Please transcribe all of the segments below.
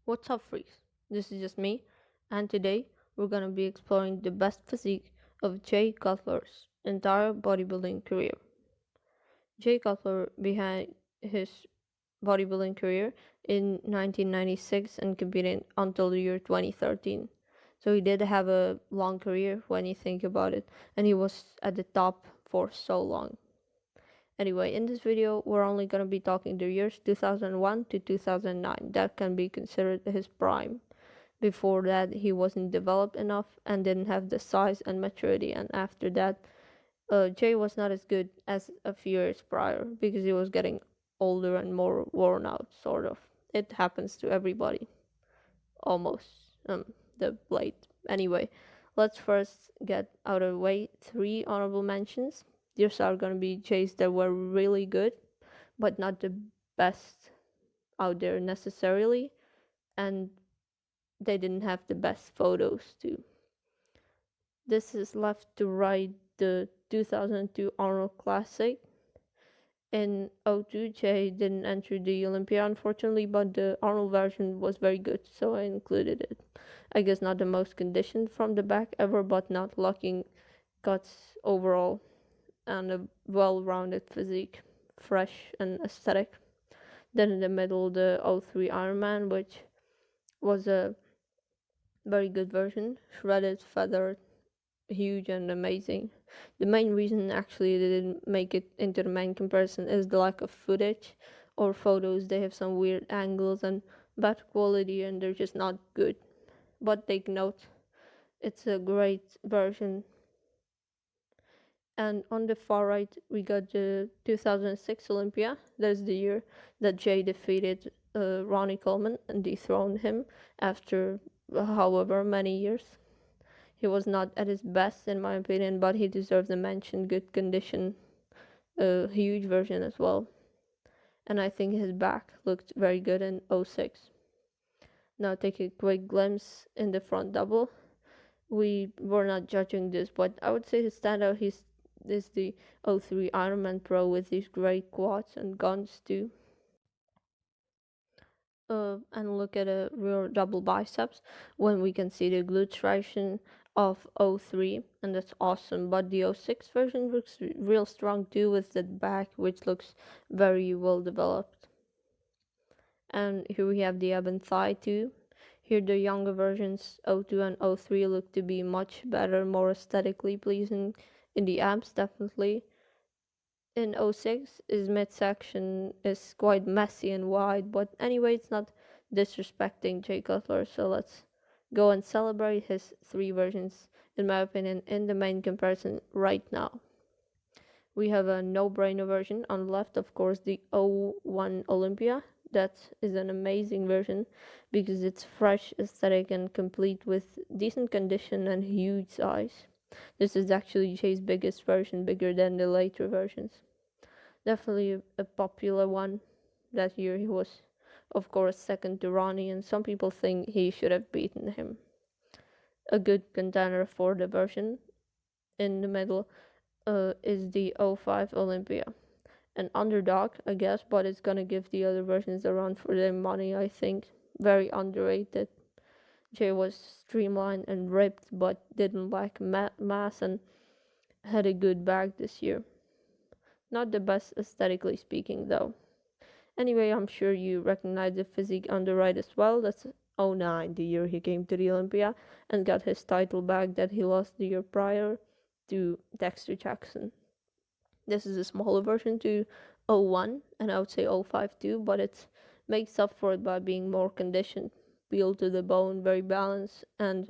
What's up, freaks? This is just me, and today we're gonna be exploring the best physique of Jay Cutler's entire bodybuilding career. Jay Cutler began his bodybuilding career in 1996 and competed until the year 2013. So he did have a long career when you think about it, and he was at the top for so long. Anyway, in this video, we're only going to be talking the years 2001 to 2009. That can be considered his prime. Before that, he wasn't developed enough and didn't have the size and maturity. And after that, Jay was not as good as a few years prior because he was getting older and more worn out, sort of. It happens to everybody, almost. The blade. Anyway, let's first get out of the way 3 honorable mentions. These are gonna be Jays that were really good, but not the best out there necessarily, and they didn't have the best photos too. This is left to right the 2002 Arnold Classic. In 02, Jay didn't enter the Olympia unfortunately, but the Arnold version was very good, so I included it. I guess not the most conditioned from the back ever, but not lacking cuts overall, and a well-rounded physique, fresh and aesthetic. Then in the middle, the 03 Ironman, which was a very good version, shredded, feathered, huge and amazing. The main reason actually they didn't make it into the main comparison is the lack of footage or photos. They have some weird angles and bad quality and they're just not good. But take note, it's a great version. And on the far right, we got the 2006 Olympia. That's the year that Jay defeated Ronnie Coleman and dethroned him after however many years. He was not at his best, in my opinion, but he deserves a mention. Good condition, a huge version as well. And I think his back looked very good in 06. Now take a quick glimpse in the front double. We were not judging this, but I would say his standout is the 03 Ironman Pro with these great quads and guns too. And look at a real double biceps when we can see the glute traction of 03, and that's awesome. But the 06 version looks real strong too with that back, which looks very well developed. And here we have the ab and thigh too. Here the younger versions 02 and 03 look to be much better, more aesthetically pleasing in the abs, definitely. In 06 his midsection is quite messy and wide, but anyway, it's not disrespecting Jay Cutler, so let's go and celebrate his 3 versions, in my opinion, in the main comparison right now. We have a no-brainer version on the left, of course, the 01 Olympia. That is an amazing version because it's fresh, aesthetic, and complete with decent condition and huge size. This is actually Jay's biggest version, bigger than the later versions. Definitely a popular one. That year he was, of course, second to Ronnie, and some people think he should have beaten him. A good contender for the version in the middle is the 05 Olympia. An underdog, I guess, but it's gonna give the other versions a run for their money, I think. Very underrated. Jay was streamlined and ripped, but didn't lack mass and had a good back this year. Not the best aesthetically speaking, though. Anyway, I'm sure you recognize the physique on the right as well. That's 09, the year he came to the Olympia and got his title back that he lost the year prior to Dexter Jackson. This is a smaller version to 01, and I would say 05 too, but it makes up for it by being more conditioned, peeled to the bone, very balanced, and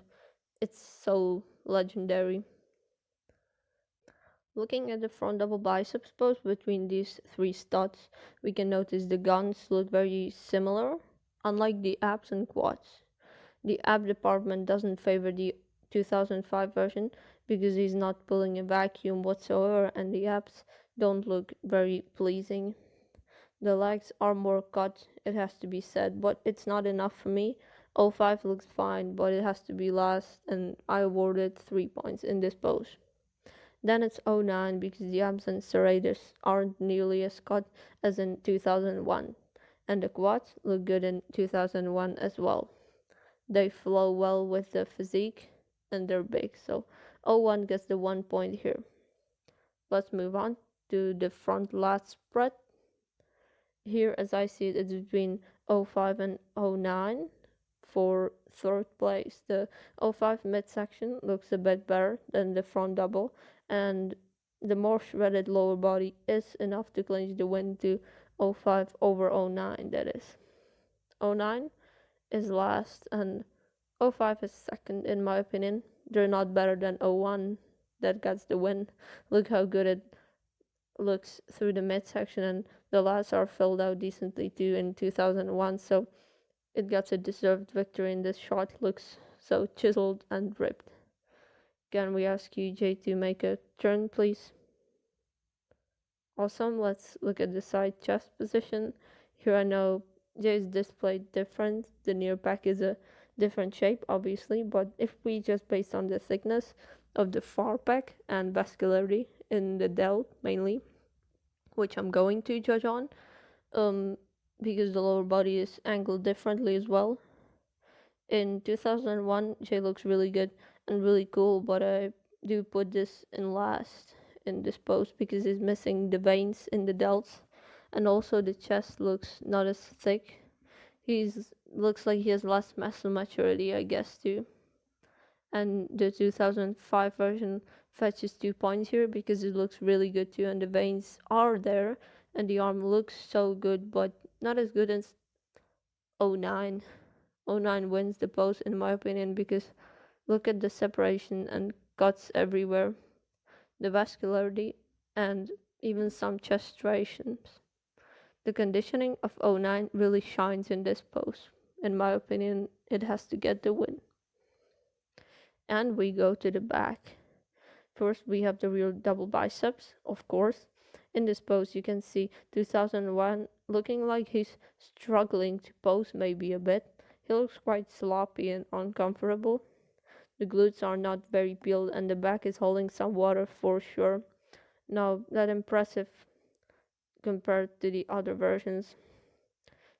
it's so legendary. Looking at the front double biceps pose between these 3 studs, we can notice the guns look very similar, unlike the abs and quads. The ab department doesn't favor the 2005 version because he's not pulling a vacuum whatsoever, and the abs don't look very pleasing. The legs are more cut, it has to be said, but it's not enough for me. 05 looks fine, but it has to be last, and I awarded 3 points in this pose. Then it's 09 because the abs and serratus aren't nearly as cut as in 2001. And the quads look good in 2001 as well. They flow well with the physique and they're big. So 01 gets the 1 point here. Let's move on to the front lat spread. Here, as I see it, it's between 05 and 09 for third place. The 05 midsection looks a bit better than the front double, and the more shredded lower body is enough to clinch the win to 05 over 09, that is. 09 is last, and 05 is second, in my opinion. They're not better than 01 that gets the win. Look how good it looks through the midsection, and the lats are filled out decently too in 2001, so it gets a deserved victory in this shot. Looks so chiseled and ripped. Can we ask you, Jay, to make a turn, please? Awesome. Let's look at the side chest position. Here I know Jay is displayed different. The near back is a different shape, obviously, but if we just based on the thickness of the far back and vascularity in the delt mainly, which I'm going to judge on, because the lower body is angled differently as well. In 2001, Jay looks really good and really cool, but I do put this in last in this pose because he's missing the veins in the delts, and also the chest looks not as thick. He's looks like he has less muscle maturity, I guess, too. And the 2005 version fetches 2 points here because it looks really good too, and the veins are there, and the arm looks so good, but not as good as 09. 09 wins the pose in my opinion because look at the separation and cuts everywhere, the vascularity, and even some chest striations. The conditioning of 09 really shines in this pose. In my opinion, it has to get the win. And we go to the back. First, we have the real double biceps, of course. In this pose, you can see 2001 looking like he's struggling to pose maybe a bit. He looks quite sloppy and uncomfortable. The glutes are not very peeled and the back is holding some water for sure. Not that impressive compared to the other versions.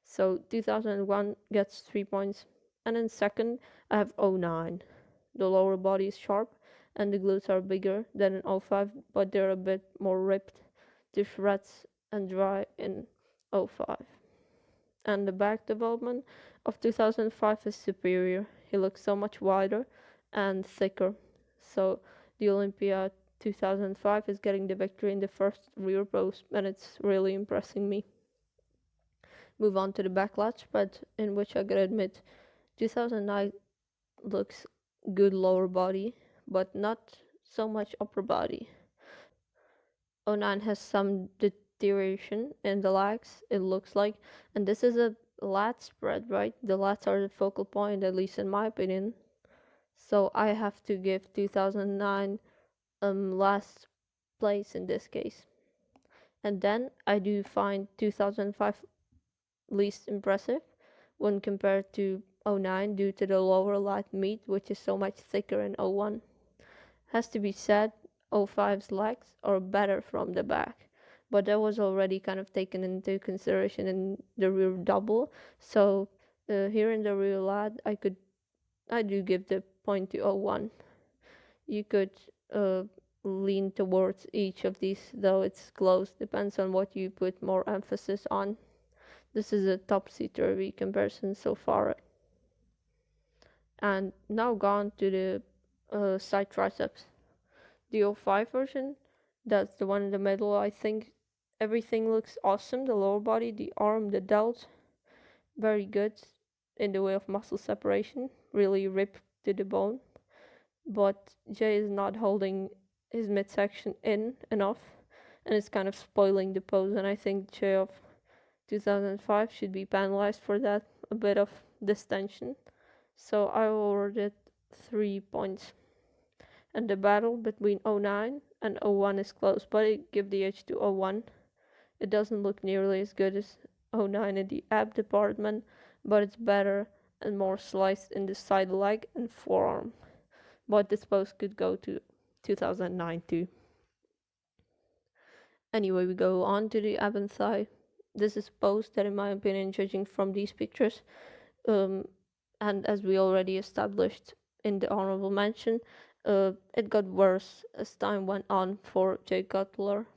So 2001 gets 3 points. And in second, I have 09. The lower body is sharp and the glutes are bigger than in 05, but they're a bit more ripped to shreds and dry in 05. And the back development of 2005 is superior. He looks so much wider and thicker. So the Olympia 2005 is getting the victory in the first rear pose, and it's really impressing me. Move on to the back lat spread, in which I gotta admit 2009 looks good lower body, but not so much upper body. 09 has some deterioration in the legs, it looks like, and this is a lat spread, right? The lats are the focal point, at least in my opinion. So I have to give 2009 last place in this case. And then I do find 2005 least impressive when compared to 09 due to the lower lat meat, which is so much thicker in 01. Has to be said, 05's legs are better from the back, but that was already kind of taken into consideration in the rear double. So here in the rear lat, I do give the point to 01. You could lean towards each of these, though it's close. Depends on what you put more emphasis on. This is a topsy-turvy comparison so far. And now gone to the side triceps. The 05 version, that's the one in the middle. I think everything looks awesome. The lower body, the arm, the delts, very good in the way of muscle separation. Really ripped to the bone. But Jay is not holding his midsection in enough, and it's kind of spoiling the pose. And I think Jay of 2005 should be penalized for that, a bit of distension. So I awarded 3 points. And the battle between 09 and 01 is close, but I give the edge to 01. It doesn't look nearly as good as 09 in the ab department, but it's better and more sliced in the side leg and forearm. But this pose could go to 2009 too. Anyway, we go on to the ab and thigh. this is post that, in my opinion, judging from these pictures, and as we already established in the honorable mention, it got worse as time went on for Jay Cutler.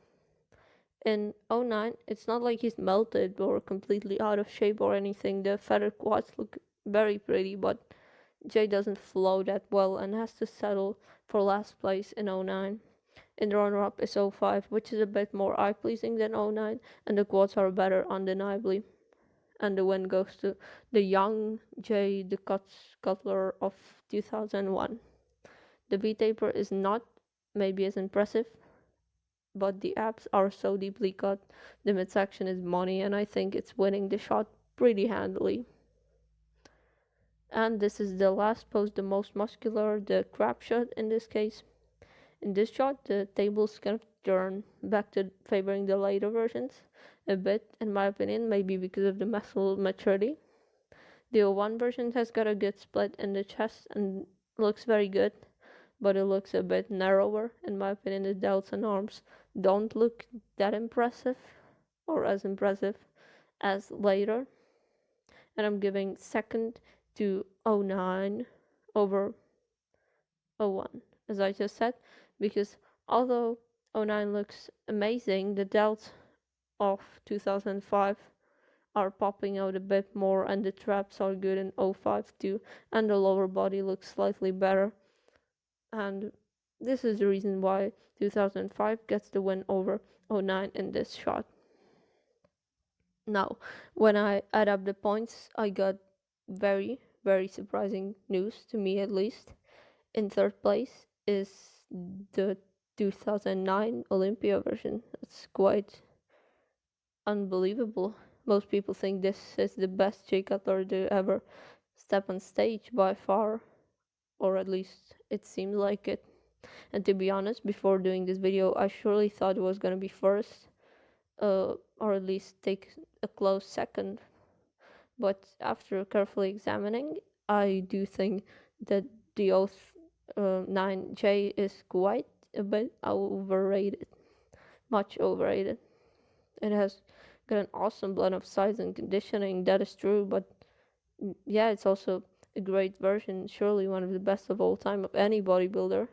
In '09, it's not like he's melted or completely out of shape or anything. The feather quads look very pretty, but Jay doesn't flow that well and has to settle for last place in '09. In the runner-up is '05, which is a bit more eye-pleasing than '09, and the quads are better undeniably. And the win goes to the young Jay Cutler of 2001. The V-taper is not maybe as impressive, but the abs are so deeply cut, the midsection is money, and I think it's winning the shot pretty handily. And this is the last pose, the most muscular, the crab shot in this case. In this shot, the tables kind of turn back to favoring the later versions a bit, in my opinion, maybe because of the muscle maturity. The '01 version has got a good split in the chest and looks very good, but it looks a bit narrower. In my opinion, the delts and arms don't look that impressive or as impressive as later. And I'm giving second to '09 over '01, as I just said, because although '09 looks amazing, the delts of 2005 are popping out a bit more, and the traps are good in '05 too, and the lower body looks slightly better. And this is the reason why 2005 gets the win over '09 in this shot. Now, when I add up the points, I got very, very surprising news, to me at least. In third place is the 2009 Olympia version. It's quite unbelievable. Most people think this is the best Jay Cutler to ever step on stage by far, or at least it seems like it. And to be honest, before doing this video, I surely thought it was gonna be first, or at least take a close second. But after carefully examining, I do think that the Oath 9J is quite a bit overrated, much overrated. It has got an awesome blend of size and conditioning, that is true, but yeah, it's also a great version, surely one of the best of all time of any bodybuilder.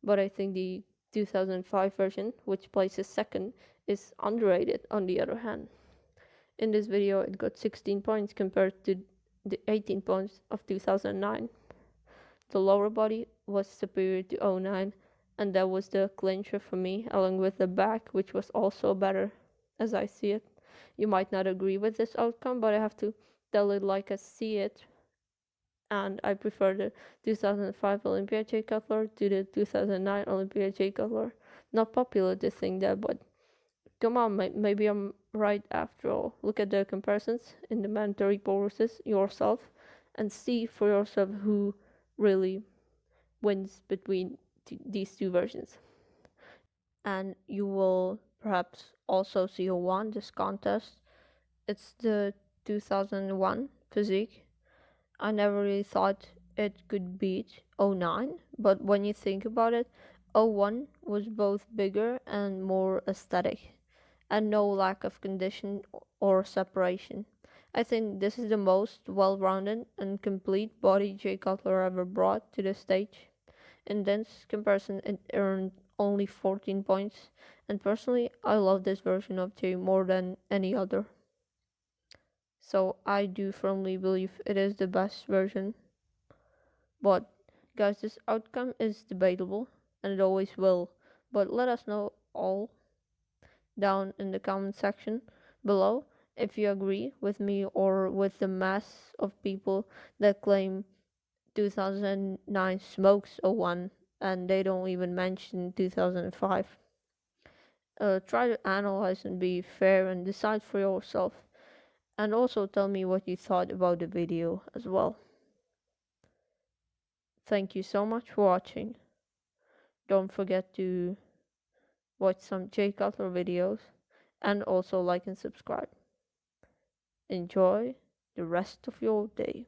But I think the 2005 version, which places second, is underrated on the other hand. In this video, it got 16 points compared to the 18 points of 2009. The lower body was superior to '09, and that was the clincher for me, along with the back, which was also better, as I see it. You might not agree with this outcome, but I have to tell it like I see it. And I prefer the 2005 Olympia Jay Cutler to the 2009 Olympia Jay Cutler. Not popular to think that, but come on, maybe I'm right after all. Look at the comparisons in the mandatory courses yourself and see for yourself who really wins between these two versions. And you will perhaps also see who won this contest. It's the 2001 Physique. I never really thought it could beat '09, but when you think about it, '01 was both bigger and more aesthetic, and no lack of condition or separation. I think this is the most well-rounded and complete body Jay Cutler ever brought to the stage. In this comparison, it earned only 14 points, and personally, I love this version of Jay more than any other. So I do firmly believe it is the best version. But guys, this outcome is debatable, and it always will. But let us know all down in the comment section below if you agree with me or with the mass of people that claim 2009 smokes '01 and they don't even mention 2005. Try to analyze and be fair and decide for yourself. And also tell me what you thought about the video as well. Thank you so much for watching. Don't forget to watch some Jay Cutler videos and also like and subscribe. Enjoy the rest of your day.